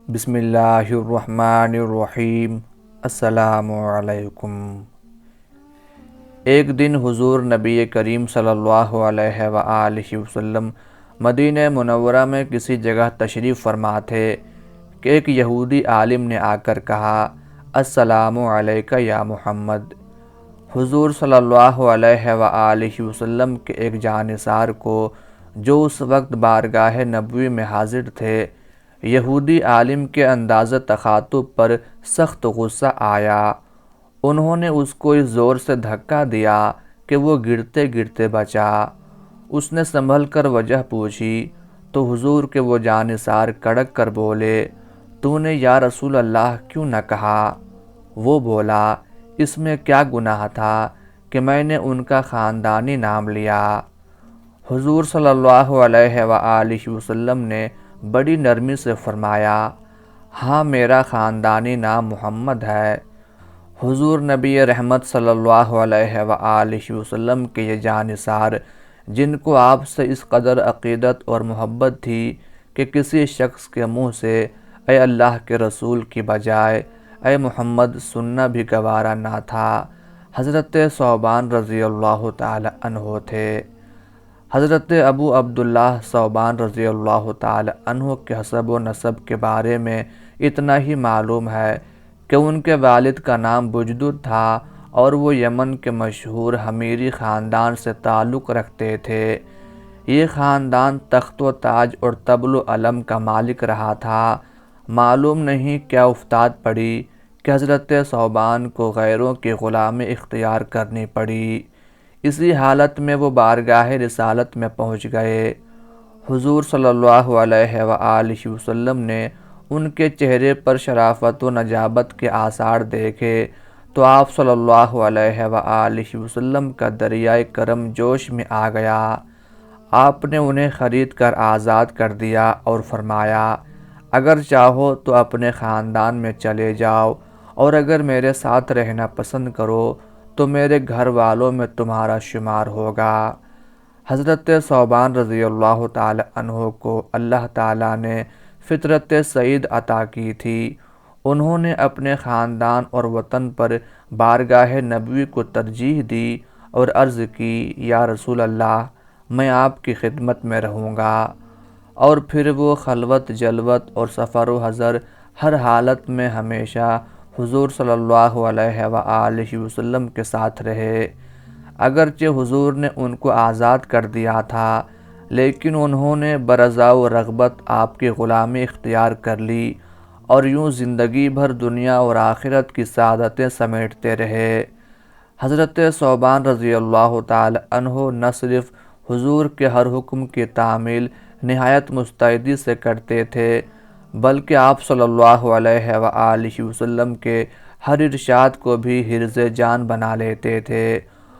بسم اللہ الرحمن الرحیم۔ السلام علیکم۔ ایک دن حضور نبی کریم صلی اللہ علیہ وآلہ وسلم مدینہ منورہ میں کسی جگہ تشریف فرما تھے کہ ایک یہودی عالم نے آ کر کہا، السلام علیک یا محمد۔ حضور صلی اللہ علیہ وآلہ وسلم کے ایک جانثار کو جو اس وقت بارگاہ نبوی میں حاضر تھے، یہودی عالم کے انداز تخاطب پر سخت غصہ آیا۔ انہوں نے اس کو اس زور سے دھکا دیا کہ وہ گرتے گرتے بچا۔ اس نے سنبھل کر وجہ پوچھی تو حضور کے وہ جانثار کڑک کر بولے، تو نے یا رسول اللہ کیوں نہ کہا؟ وہ بولا، اس میں کیا گناہ تھا کہ میں نے ان کا خاندانی نام لیا؟ حضور صلی اللہ علیہ وآلہ وسلم نے بڑی نرمی سے فرمایا، ہاں میرا خاندانی نام محمد ہے۔ حضور نبی رحمت صلی اللہ علیہ وآلہ وسلم کے یہ جانثار، جن کو آپ سے اس قدر عقیدت اور محبت تھی کہ کسی شخص کے منہ سے اے اللہ کے رسول کی بجائے اے محمد سننا بھی گوارا نہ تھا، حضرت ثوبان رضی اللہ تعالی عنہ تھے۔ حضرت ابو عبداللہ ثوبان رضی اللہ تعالی عنہ کے حسب و نسب کے بارے میں اتنا ہی معلوم ہے کہ ان کے والد کا نام بجدد تھا اور وہ یمن کے مشہور حمیری خاندان سے تعلق رکھتے تھے۔ یہ خاندان تخت و تاج اور طبل و علم کا مالک رہا تھا۔ معلوم نہیں کیا افتاد پڑی کہ حضرت ثوبان کو غیروں کی غلامی اختیار کرنی پڑی۔ اسی حالت میں وہ بارگاہ رسالت میں پہنچ گئے۔ حضور صلی اللہ علیہ وآلہ وسلم نے ان کے چہرے پر شرافت و نجابت کے آثار دیکھے تو آپ صلی اللہ علیہ وآلہ وسلم کا دریائے کرم جوش میں آ گیا۔ آپ نے انہیں خرید کر آزاد کر دیا اور فرمایا، اگر چاہو تو اپنے خاندان میں چلے جاؤ اور اگر میرے ساتھ رہنا پسند کرو تو میرے گھر والوں میں تمہارا شمار ہوگا۔ حضرت ثوبان رضی اللہ تعالی عنہ کو اللہ تعالیٰ نے فطرت سعید عطا کی تھی۔ انہوں نے اپنے خاندان اور وطن پر بارگاہ نبوی کو ترجیح دی اور عرض کی، یا رسول اللہ میں آپ کی خدمت میں رہوں گا۔ اور پھر وہ خلوت جلوت اور سفر و حضر ہر حالت میں ہمیشہ حضور صلی اللہ علیہ وآلہ وسلم کے ساتھ رہے۔ اگرچہ حضور نے ان کو آزاد کر دیا تھا لیکن انہوں نے برضا و رغبت آپ کی غلامی اختیار کر لی اور یوں زندگی بھر دنیا اور آخرت کی سعادتیں سمیٹتے رہے۔ حضرت ثوبان رضی اللہ تعالی عنہ نہ صرف حضور کے ہر حکم کی تعمیل نہایت مستعدی سے کرتے تھے بلکہ آپ صلی اللہ علیہ وآلہ وسلم کے ہر ارشاد کو بھی حرز جان بنا لیتے تھے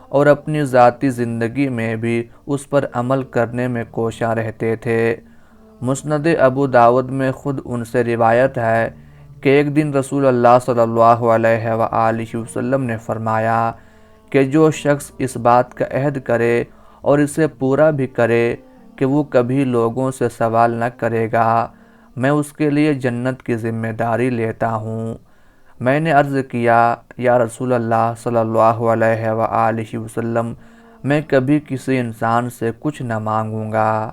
اور اپنی ذاتی زندگی میں بھی اس پر عمل کرنے میں کوشاں رہتے تھے۔ مسند ابو داود میں خود ان سے روایت ہے کہ ایک دن رسول اللہ صلی اللہ علیہ وآلہ وسلم نے فرمایا کہ جو شخص اس بات کا عہد کرے اور اسے پورا بھی کرے کہ وہ کبھی لوگوں سے سوال نہ کرے گا، میں اس کے لیے جنت کی ذمہ داری لیتا ہوں۔ میں نے عرض کیا، یا رسول اللہ صلی اللہ علیہ وآلہ وسلم میں کبھی کسی انسان سے کچھ نہ مانگوں گا۔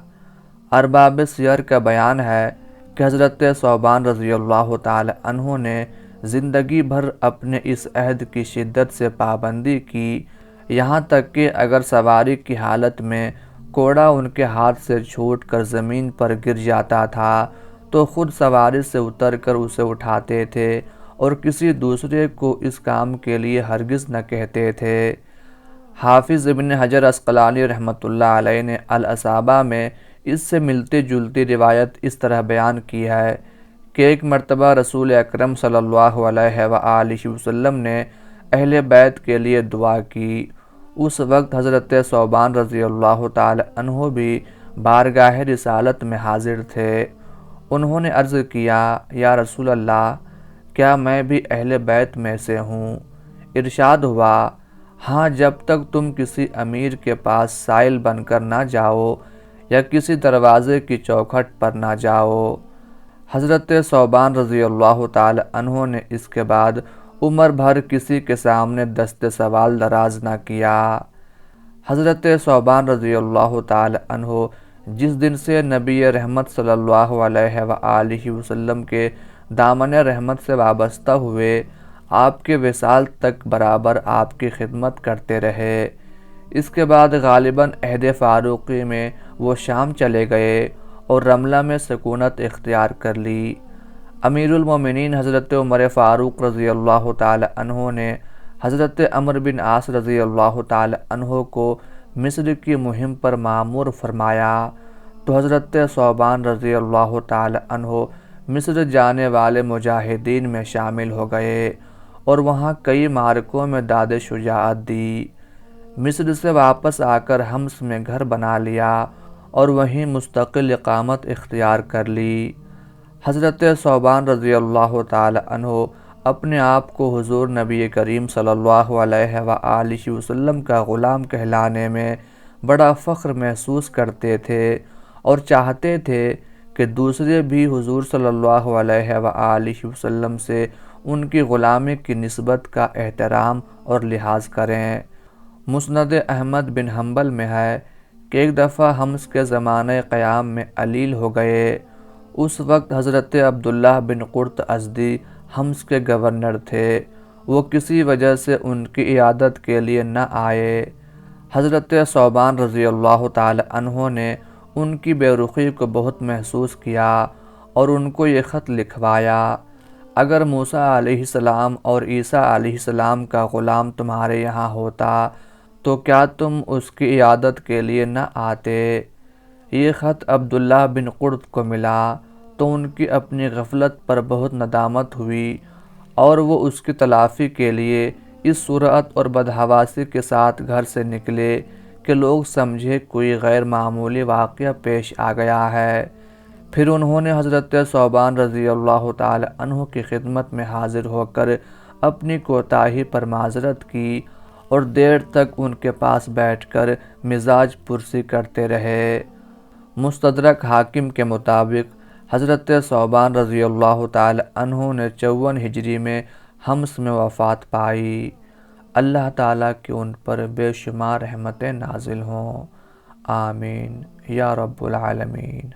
ارباب سیر کا بیان ہے کہ حضرت ثوبان رضی اللہ تعالی عنہ نے زندگی بھر اپنے اس عہد کی شدت سے پابندی کی، یہاں تک کہ اگر سواری کی حالت میں کوڑا ان کے ہاتھ سے چھوٹ کر زمین پر گر جاتا تھا تو خود سواری سے اتر کر اسے اٹھاتے تھے اور کسی دوسرے کو اس کام کے لیے ہرگز نہ کہتے تھے۔ حافظ ابن حجر عسقلانی رحمۃ اللہ علیہ نے الاصابہ میں اس سے ملتی جلتی روایت اس طرح بیان کی ہے کہ ایک مرتبہ رسول اکرم صلی اللہ علیہ وآلہ وسلم نے اہل بیت کے لیے دعا کی۔ اس وقت حضرت ثوبان رضی اللہ تعالی عنہ بھی بارگاہ رسالت میں حاضر تھے۔ انہوں نے عرض کیا، یا رسول اللہ کیا میں بھی اہل بیت میں سے ہوں؟ ارشاد ہوا، ہاں جب تک تم کسی امیر کے پاس سائل بن کر نہ جاؤ یا کسی دروازے کی چوکھٹ پر نہ جاؤ۔ حضرت ثوبان رضی اللہ تعالی عنہ نے اس کے بعد عمر بھر کسی کے سامنے دست سوال دراز نہ کیا۔ حضرت ثوبان رضی اللہ تعالی عنہ جس دن سے نبی رحمت صلی اللہ علیہ وآلہ وسلم کے دامن رحمت سے وابستہ ہوئے، آپ کے وصال تک برابر آپ کی خدمت کرتے رہے۔ اس کے بعد غالباً عہد فاروقی میں وہ شام چلے گئے اور رملہ میں سکونت اختیار کر لی۔ امیر المومنین حضرت عمر فاروق رضی اللہ تعالی عنہ نے حضرت عمرو بن عاص رضی اللہ تعالی عنہ کو مصر کی مہم پر مامور فرمایا تو حضرت ثوبان رضی اللہ تعالی عنہ مصر جانے والے مجاہدین میں شامل ہو گئے اور وہاں کئی معرکوں میں داد شجاعت دی۔ مصر سے واپس آ کر حمص میں گھر بنا لیا اور وہیں مستقل اقامت اختیار کر لی۔ حضرت ثوبان رضی اللہ تعالی عنہ اپنے آپ کو حضور نبی کریم صلی اللہ علیہ وآلہ وسلم کا غلام کہلانے میں بڑا فخر محسوس کرتے تھے اور چاہتے تھے کہ دوسرے بھی حضور صلی اللہ علیہ وآلہ وسلم سے ان کی غلامی کی نسبت کا احترام اور لحاظ کریں۔ مسند احمد بن حنبل میں ہے کہ ایک دفعہ حمص کے زمانہ قیام میں علیل ہو گئے۔ اس وقت حضرت عبداللہ بن قرط ازدی حمص کے گورنر تھے۔ وہ کسی وجہ سے ان کی عیادت کے لیے نہ آئے۔ حضرت ثوبان رضی اللہ تعالی عنہ نے ان کی بے رخی کو بہت محسوس کیا اور ان کو یہ خط لکھوایا: اگر موسیٰ علیہ السلام اور عیسیٰ علیہ السلام کا غلام تمہارے یہاں ہوتا تو کیا تم اس کی عیادت کے لیے نہ آتے؟ یہ خط عبداللہ بن قرط کو ملا تو ان کی اپنی غفلت پر بہت ندامت ہوئی اور وہ اس کی تلافی کے لیے اس سرعت اور بدحواسی کے ساتھ گھر سے نکلے کہ لوگ سمجھے کوئی غیر معمولی واقعہ پیش آ گیا ہے۔ پھر انہوں نے حضرت ثوبان رضی اللہ تعالی عنہ کی خدمت میں حاضر ہو کر اپنی کوتاہی پر معذرت کی اور دیر تک ان کے پاس بیٹھ کر مزاج پرسی کرتے رہے۔ مستدرک حاکم کے مطابق حضرت ثوبان رضی اللہ تعالی عنہ نے 54 ہجری میں حمص میں وفات پائی۔ اللہ تعالیٰ کی ان پر بے شمار رحمتیں نازل ہوں، آمین یا رب العالمین۔